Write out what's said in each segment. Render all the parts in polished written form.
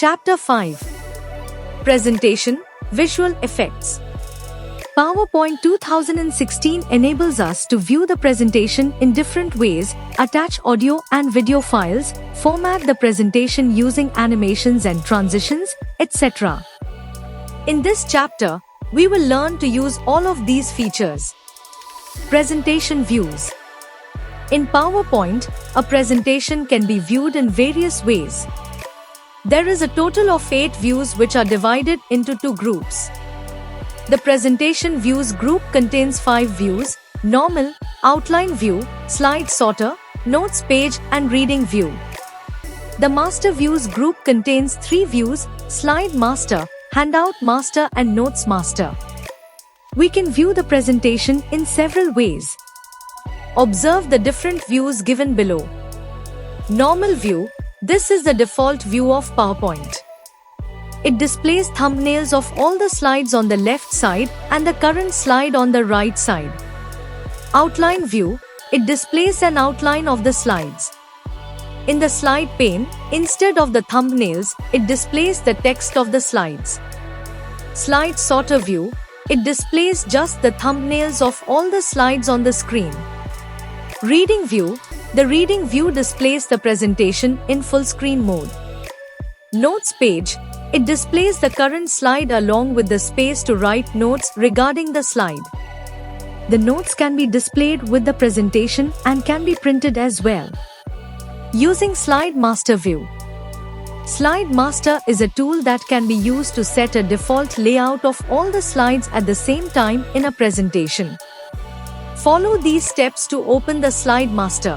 Chapter 5. Presentation, Visual Effects. PowerPoint 2016 enables us to view the presentation in different ways, attach audio and video files, format the presentation using animations and transitions, etc. In this chapter, we will learn to use all of these features. Presentation views. In PowerPoint, a presentation can be viewed in various ways. There is a total of 8 views which are divided into 2 groups. The presentation views group contains 5 views: normal, outline view, slide sorter, notes page and reading view. The master views group contains 3 views: slide master, handout master and notes master. We can view the presentation in several ways. Observe the different views given below. Normal view. This is the default view of PowerPoint. It displays thumbnails of all the slides on the left side and the current slide on the right side. Outline view. It displays an outline of the slides. In the slide pane, instead of the thumbnails, it displays the text of the slides. Slide sorter view. It displays just the thumbnails of all the slides on the screen. Reading view. The reading view displays the presentation in full screen mode. Notes page. It displays the current slide along with the space to write notes regarding the slide. The notes can be displayed with the presentation and can be printed as well. Using Slide Master view. Slide Master is a tool that can be used to set a default layout of all the slides at the same time in a presentation. Follow these steps to open the Slide Master.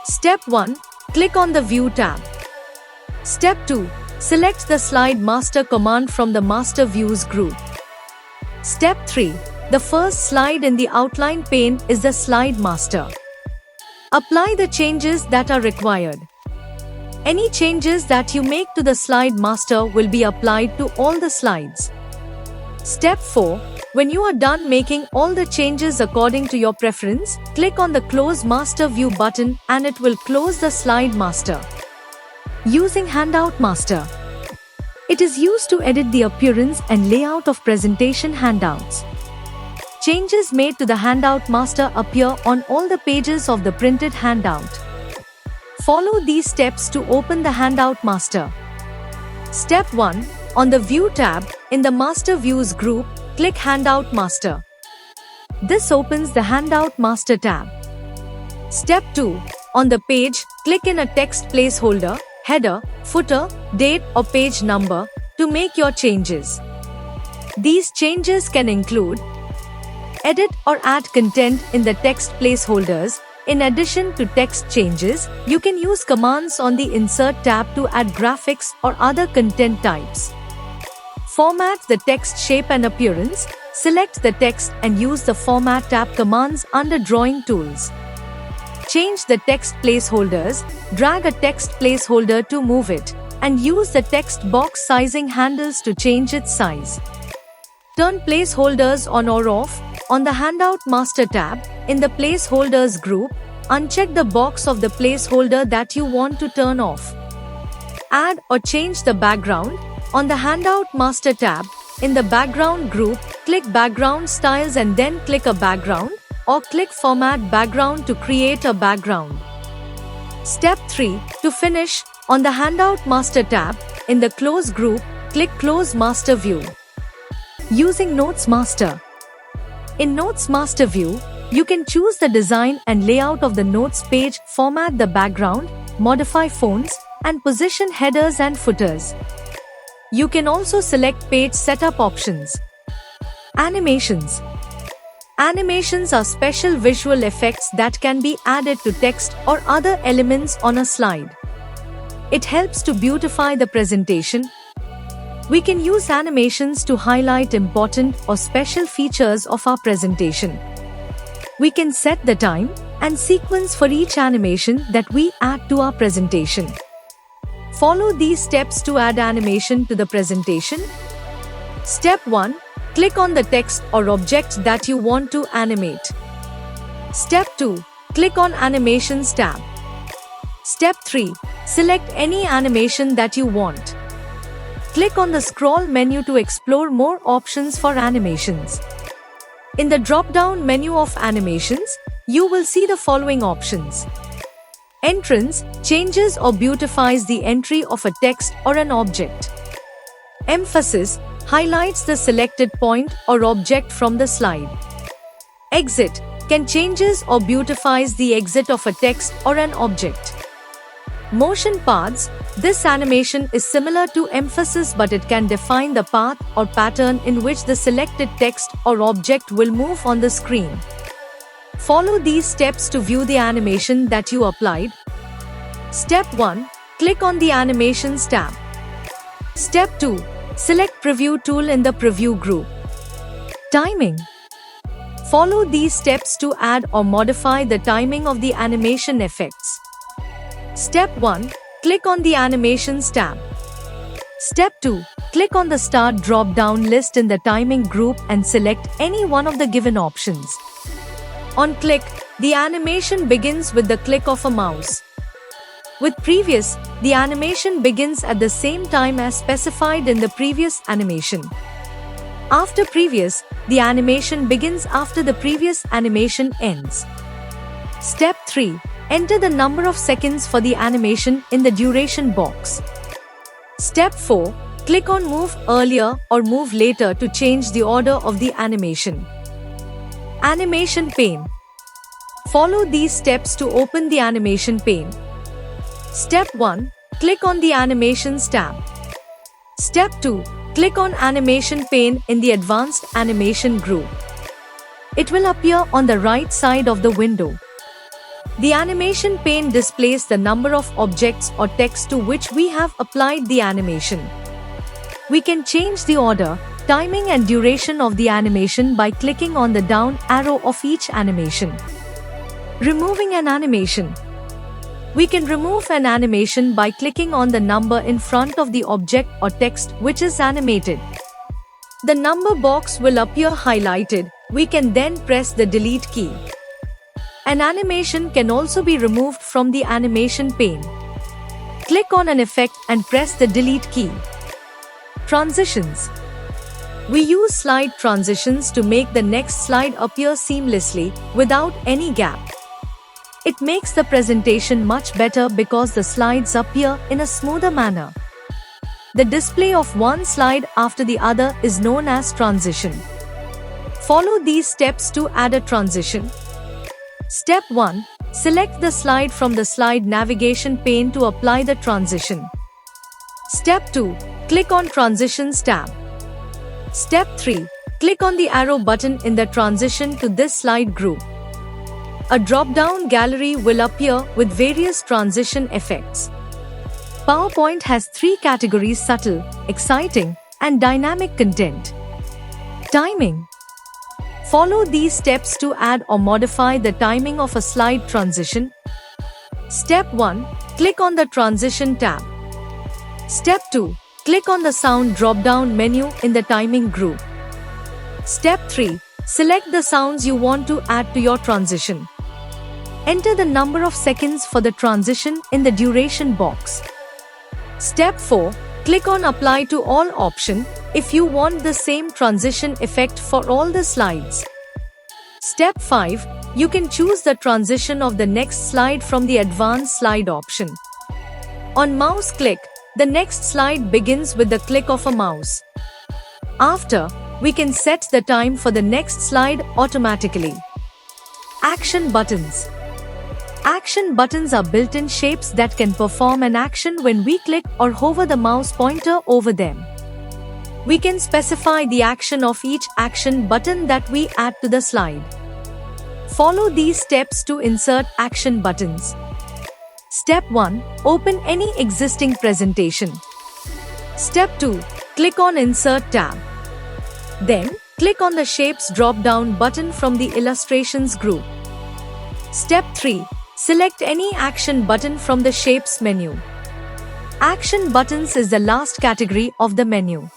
Step 1. Click on the View tab. Step 2. Select the Slide Master command from the Master Views group. Step 3. The first slide in the outline pane is the Slide Master. Apply the changes that are required. Any changes that you make to the Slide Master will be applied to all the slides. Step 4. When you are done making all the changes according to your preference, click on the Close Master View button and it will close the Slide Master. Using Handout Master. It is used to edit the appearance and layout of presentation handouts. Changes made to the Handout Master appear on all the pages of the printed handout. Follow these steps to open the Handout Master. Step 1. On the View tab, in the Master Views group, click Handout Master. This opens the Handout Master tab. Step 2. On the page, click in a text placeholder, header, footer, date or page number to make your changes. These changes can include edit or add content in the text placeholders. In addition to text changes, you can use commands on the Insert tab to add graphics or other content types. Format the text shape and appearance. Select the text and use the Format tab commands under Drawing Tools. Change the text placeholders. Drag a text placeholder to move it, and use the text box sizing handles to change its size. Turn placeholders on or off. On the Handout Master tab, in the Placeholders group, uncheck the box of the placeholder that you want to turn off. Add or change the background. On the Handout Master tab, in the Background group, click Background Styles and then click a background, or click Format Background to create a background. Step 3. To finish, on the Handout Master tab, in the Close group, click Close Master View. Using Notes Master. In Notes Master view, you can choose the design and layout of the notes page, format the background, modify fonts, and position headers and footers. You can also select page setup options. Animations. Animations are special visual effects that can be added to text or other elements on a slide. It helps to beautify the presentation. We can use animations to highlight important or special features of our presentation. We can set the time and sequence for each animation that we add to our presentation. Follow these steps to add animation to the presentation. Step 1. Click on the text or object that you want to animate. Step 2. Click on Animations tab. Step 3. Select any animation that you want. click on the scroll menu to explore more options for animations. In the drop-down menu of animations, you will see the following options. Entrance changes or beautifies the entry of a text or an object. Emphasis highlights the selected point or object from the slide. Exit can changes or beautifies the exit of a text or an object. Motion paths. This animation is similar to emphasis, but it can define the path or pattern in which the selected text or object will move on the screen. Follow these steps to view the animation that you applied. Step 1. Click on the Animations tab. Step 2. Select Preview tool in the Preview group. Timing. Follow these steps to add or modify the timing of the animation effects. Step 1. Click on the Animations tab. Step 2. Click on the Start drop-down list in the Timing group and select any one of the given options. On click, the animation begins with the click of a mouse. With previous, the animation begins at the same time as specified in the previous animation. After previous, the animation begins after the previous animation ends. Step 3. Enter the number of seconds for the animation in the duration box. Step 4. Click on Move Earlier or Move Later to change the order of the animation. Animation pane. Follow these steps to open the animation pane. Step 1. Click on the Animations tab. Step 2. Click on Animation pane in the Advanced Animation group. It will appear on the right side of the window. The animation pane displays the number of objects or text to which we have applied the animation. We can change the order, timing and duration of the animation by clicking on the down arrow of each animation. Removing an animation. We can remove an animation by clicking on the number in front of the object or text which is animated. The number box will appear highlighted. We can then press the delete key. An animation can also be removed from the animation pane. Click on an effect and press the delete key. Transitions. We use slide transitions to make the next slide appear seamlessly, without any gap. It makes the presentation much better because the slides appear in a smoother manner. The display of one slide after the other is known as transition. Follow these steps to add a transition. Step 1. Select the slide from the slide navigation pane to apply the transition. Step 2. Click on Transitions tab. Step 3. Click on the arrow button in the transition to this slide group. A drop-down gallery will appear with various transition effects. PowerPoint has 3 categories: subtle, exciting, and dynamic content. Timing. Follow these steps to add or modify the timing of a slide transition. Step 1. Click on the Transition tab. Step 2. Click on the Sound drop-down menu in the Timing group. Step 3. Select the sounds you want to add to your transition. Enter the number of seconds for the transition in the duration box. Step 4. Click on Apply to All option if you want the same transition effect for all the slides. Step 5. You can choose the transition of the next slide from the Advanced Slide option. On mouse click, the next slide begins with the click of a mouse. After, we can set the time for the next slide automatically. Action buttons. Action buttons are built-in shapes that can perform an action when we click or hover the mouse pointer over them. We can specify the action of each action button that we add to the slide. Follow these steps to insert action buttons. Step 1. Open any existing presentation. Step 2. Click on Insert tab. Then, click on the Shapes drop-down button from the Illustrations group. Step 3. Select any action button from the Shapes menu. Action buttons is the last category of the menu.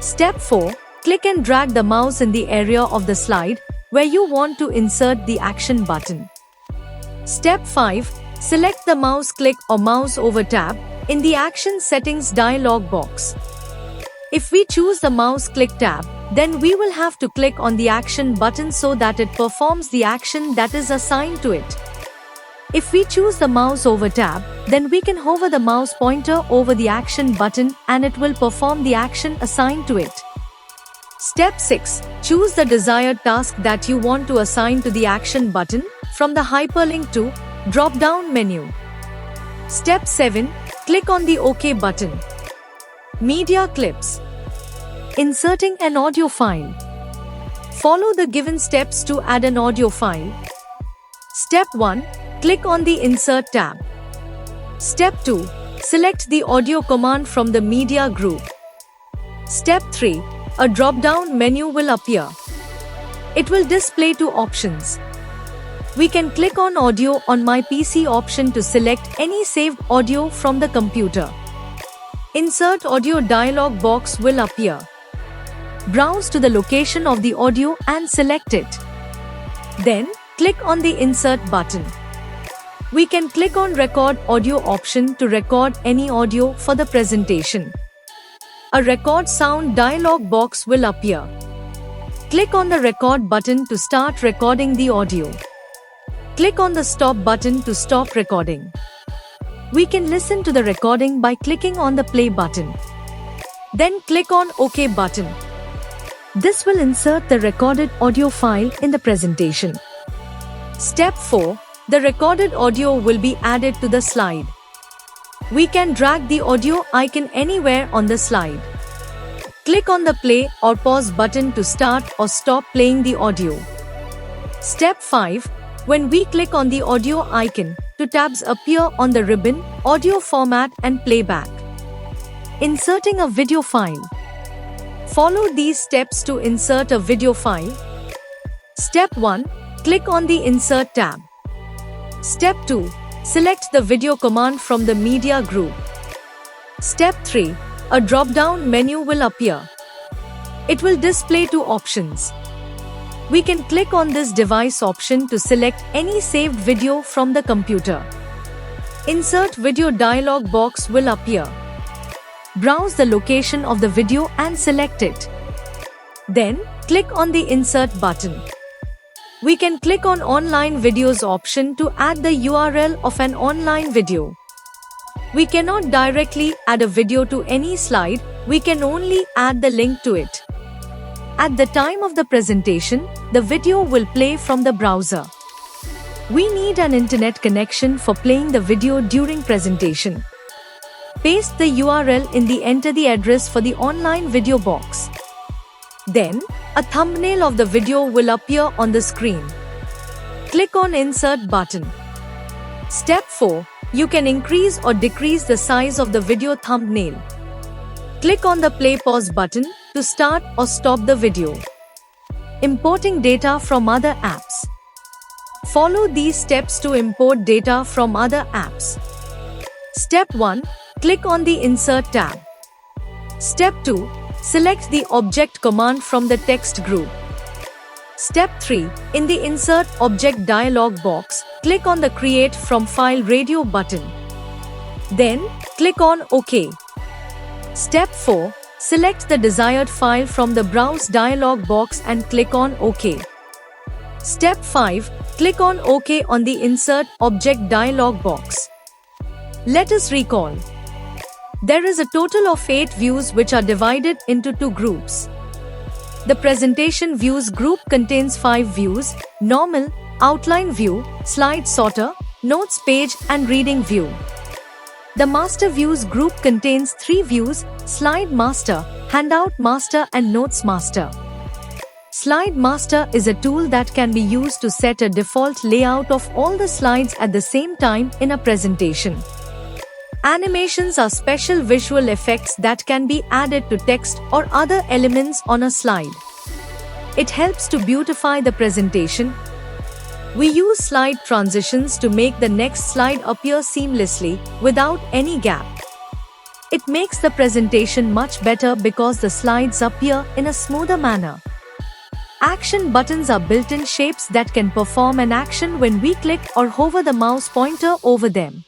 Step 4. Click and drag the mouse in the area of the slide where you want to insert the action button. Step 5. Select the mouse click or mouse over tab in the Action Settings dialog box. If we choose the mouse click tab, then we will have to click on the action button so that it performs the action that is assigned to it. If we choose the mouse over tab, then we can hover the mouse pointer over the action button and it will perform the action assigned to it. Step 6. Choose the desired task that you want to assign to the action button from the hyperlink to drop-down menu. Step 7. Click on the OK button. Media clips. Inserting an audio file. Follow the given steps to add an audio file. Step 1. Click on the Insert tab. Step 2. Select the audio command from the media group. Step 3. A drop-down menu will appear. It will display two options. We can click on Audio on my PC option to select any saved audio from the computer. Insert audio dialog box will appear. Browse to the location of the audio and select it. Then, click on the Insert button. We can click on Record Audio option to record any audio for the presentation. A record sound dialog box will appear. Click on the Record button to start recording the audio. Click on the Stop button to stop recording. We can listen to the recording by clicking on the Play button. Then click on OK button. This will insert the recorded audio file in the presentation. Step 4. The recorded audio will be added to the slide. We can drag the audio icon anywhere on the slide. Click on the play or pause button to start or stop playing the audio. Step 5. When we click on the audio icon, two tabs appear on the ribbon, Audio Format and Playback. Inserting a video file. Follow these steps to insert a video file. Step 1. Click on the Insert tab. Step 2. Select the video command from the media group. Step 3. A drop-down menu will appear. It will display two options. We can click on this device option to select any saved video from the computer. Insert video dialog box will appear. Browse the location of the video and select it. Then, click on the Insert button. We can click on Online Videos option to add the URL of an online video. We cannot directly add a video to any slide, we can only add the link to it. At the time of the presentation, the video will play from the browser. We need an internet connection for playing the video during presentation. Paste the URL in the Enter the address for the online video box. Then, a thumbnail of the video will appear on the screen. Click on Insert button. Step 4. You can increase or decrease the size of the video thumbnail. Click on the Play Pause button to start or stop the video. Importing data from other apps. Follow these steps to import data from other apps. Step 1. Click on the Insert tab. Step 2. Select the Object command from the text group. Step 3. In the Insert Object dialog box, click on the Create from File Radio button. Then, click on OK. Step 4. Select the desired file from the Browse dialog box and click on OK. Step 5. Click on OK on the Insert Object dialog box. Let us recall. There is a total of 8 views which are divided into 2 groups. The Presentation Views group contains 5 views: Normal, Outline View, Slide Sorter, Notes Page and Reading View. The Master Views group contains 3 views: Slide Master, Handout Master and Notes Master. Slide Master is a tool that can be used to set a default layout of all the slides at the same time in a presentation. Animations are special visual effects that can be added to text or other elements on a slide. It helps to beautify the presentation. We use slide transitions to make the next slide appear seamlessly, without any gap. It makes the presentation much better because the slides appear in a smoother manner. Action buttons are built-in shapes that can perform an action when we click or hover the mouse pointer over them.